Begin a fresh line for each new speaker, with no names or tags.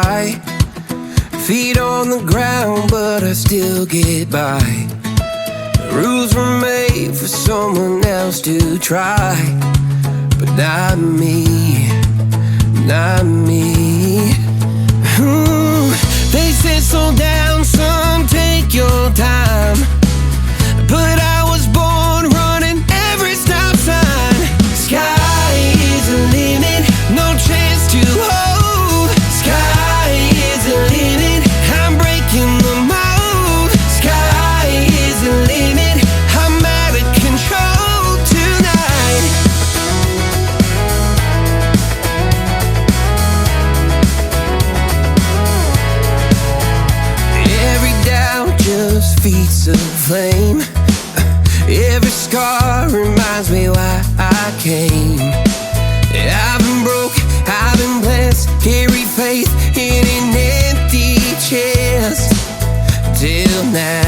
try. Feet on the ground, but I still get by. Rules were made for someone else to try, but not me, not me. They said slow down, son, take your time, but I was born running every stop sign. Sky is the limit, no chance to hold. Sky is the limit, I'm breaking the mold. Sky is the limit, I'm out of control tonight. Every doubt just feeds the flame. Every scar reminds me why I came. I've been broke, I've been blessed, carry faith in an empty chest till now.